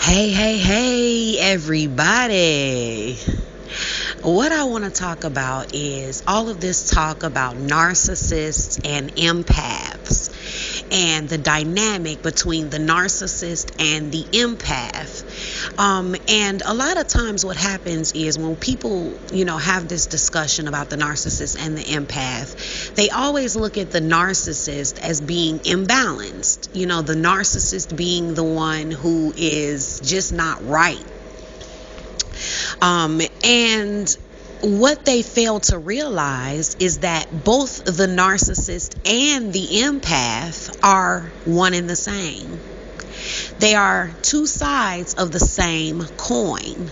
Hey, everybody. What I want to talk about is all of this talk about narcissists and empaths and the dynamic between the narcissist and the empath. And a lot of times what happens is when people, have this discussion about the narcissist and the empath, they always look at the narcissist as being imbalanced. The narcissist being the one who is just not right. And what they fail to realize is that both the narcissist and the empath are one and the same. They are two sides of the same coin.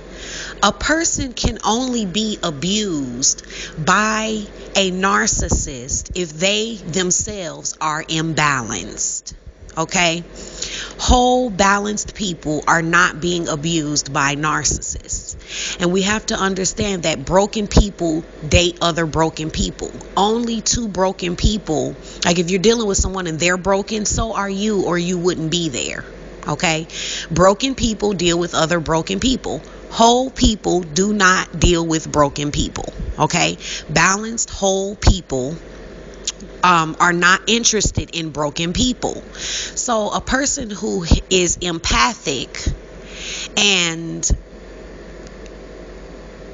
A person can only be abused by a narcissist if they themselves are imbalanced. Okay? Whole, balanced people are not being abused by narcissists. And we have to understand that broken people date other broken people. Only two broken people, like if you're dealing with someone and they're broken, so are you, or you wouldn't be there. Okay? Broken people deal with other broken people. Whole people do not deal with broken people. Okay? Balanced, whole people are not interested in broken people. So a person who is empathic and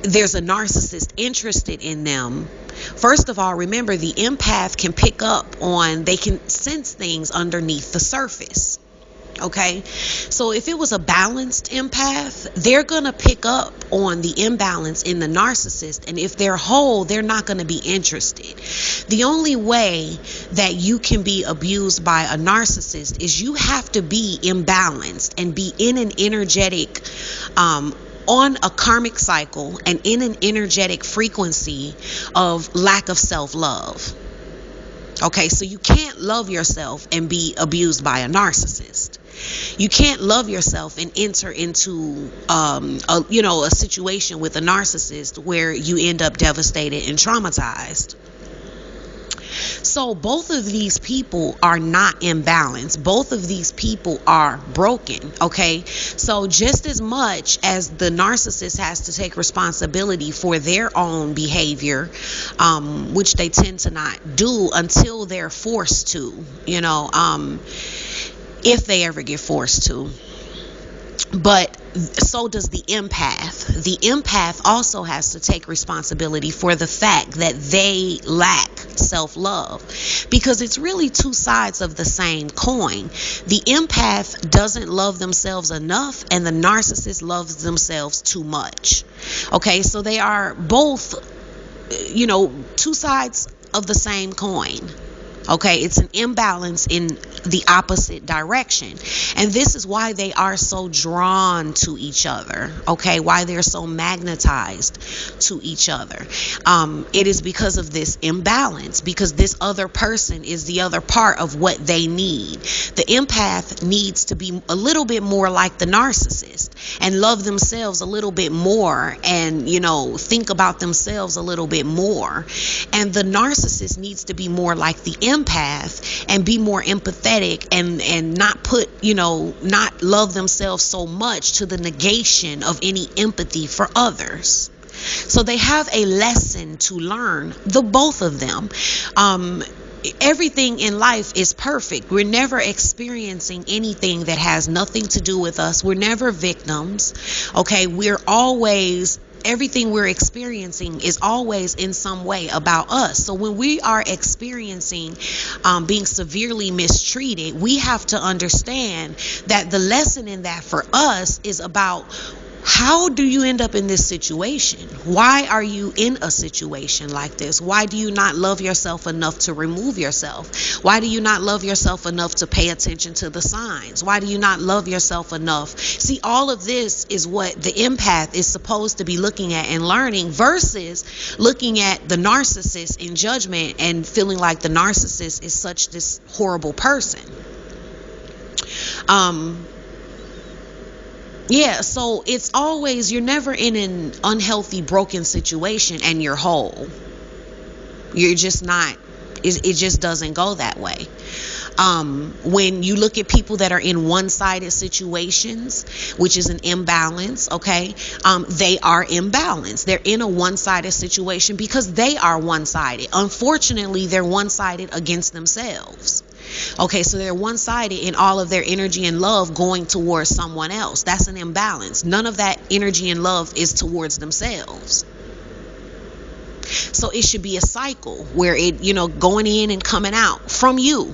there's a narcissist interested in them, first of all, remember the empath can pick up on, they can sense things underneath the surface. Okay, so if it was a balanced empath, they're going to pick up on the imbalance in the narcissist. And if they're whole, they're not going to be interested. The only way that you can be abused by a narcissist is you have to be imbalanced and be in an energetic, on a karmic cycle and in an energetic frequency of lack of self-love. Okay, so you can't love yourself and be abused by a narcissist. You can't love yourself and enter into a situation with a narcissist where you end up devastated and traumatized. So both of these people are not imbalanced. Both of these people are broken. Okay, so just as much as the narcissist has to take responsibility for their own behavior, which they tend to not do until they're forced to, if they ever get forced to. But so does the empath. The empath also has to take responsibility for the fact that they lack self-love, because it's really two sides of the same coin. The empath doesn't love themselves enough, and the narcissist loves themselves too much. Okay, so they are both, two sides of the same coin. Okay, it's an imbalance in the opposite direction. And this is why they are so drawn to each other. Okay, why they're so magnetized to each other. It is because of this imbalance, because this other person is the other part of what they need. The empath needs to be a little bit more like the narcissist and love themselves a little bit more and, think about themselves a little bit more. And the narcissist needs to be more like the empath and be more empathetic and not put, not love themselves so much to the negation of any empathy for others. So they have a lesson to learn, the both of them. Everything in life is perfect. We're never experiencing anything that has nothing to do with us. We're never victims. Okay, everything we're experiencing is always in some way about us. So when we are experiencing being severely mistreated, we have to understand that the lesson in that for us is about, how do you end up in this situation? Why are you in a situation like this? Why do you not love yourself enough to remove yourself? Why do you not love yourself enough to pay attention to the signs? Why do you not love yourself enough? See, all of this is what the empath is supposed to be looking at and learning, versus looking at the narcissist in judgment and feeling like the narcissist is such this horrible person. Yeah, so it's always, you're never in an unhealthy, broken situation and you're whole. You're just not. It just doesn't go that way. When you look at people that are in one-sided situations, which is an imbalance, okay, they are imbalanced. They're in a one-sided situation because they are one-sided. Unfortunately, they're one-sided against themselves. Okay, so they're one-sided in all of their energy and love going towards someone else. That's an imbalance. None of that energy and love is towards themselves. So it should be a cycle where it, going in and coming out from you.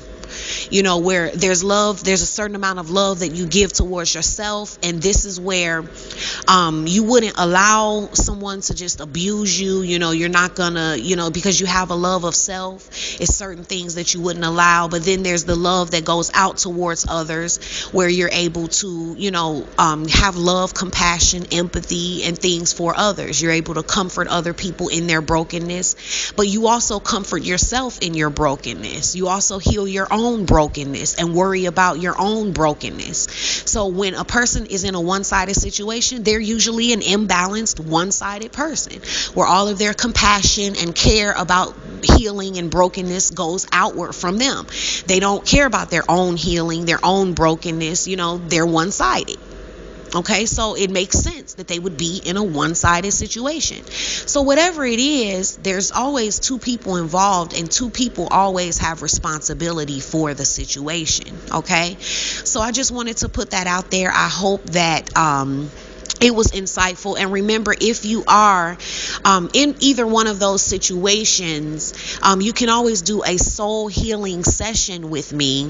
Where there's love, there's a certain amount of love that you give towards yourself, and this is where you wouldn't allow someone to just abuse you. You're not gonna, because you have a love of self, it's certain things that you wouldn't allow. But then there's the love that goes out towards others, where you're able to, have love, compassion, empathy, and things for others. You're able to comfort other people in their brokenness, but you also comfort yourself in your brokenness. You also heal your own brokenness and worry about your own brokenness. So when a person is in a one-sided situation, they're usually an imbalanced, one-sided person, where all of their compassion and care about healing and brokenness goes outward from them. They don't care about their own healing, their own brokenness. They're one-sided. Okay, so it makes sense that they would be in a one-sided situation. So whatever it is, there's always two people involved, and two people always have responsibility for the situation. Okay, so I just wanted to put that out there. I hope that it was insightful. And remember, if you are in either one of those situations, you can always do a soul healing session with me.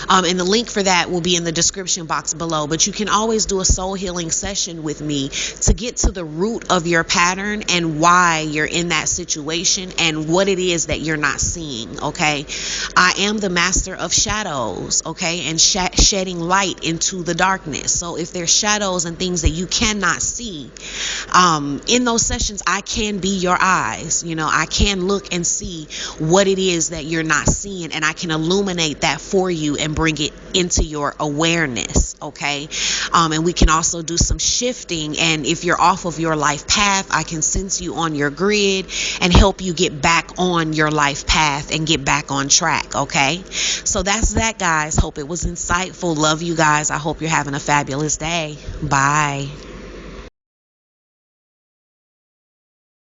And the link for that will be in the description box below. But you can always do a soul healing session with me to get to the root of your pattern and why you're in that situation and what it is that you're not seeing. Okay, I am the master of shadows. Okay, and shedding light into the darkness. So if there's shadows and things that you cannot see, in those sessions, I can be your eyes. I can look and see what it is that you're not seeing, and I can illuminate that for you and bring it into your awareness. Okay, and we can also do some shifting, and if you're off of your life path, I can sense you on your grid and help you get back on your life path and get back on track. Okay, so that's that, guys. Hope it was insightful. Love you guys. I hope you're having a fabulous day. Bye.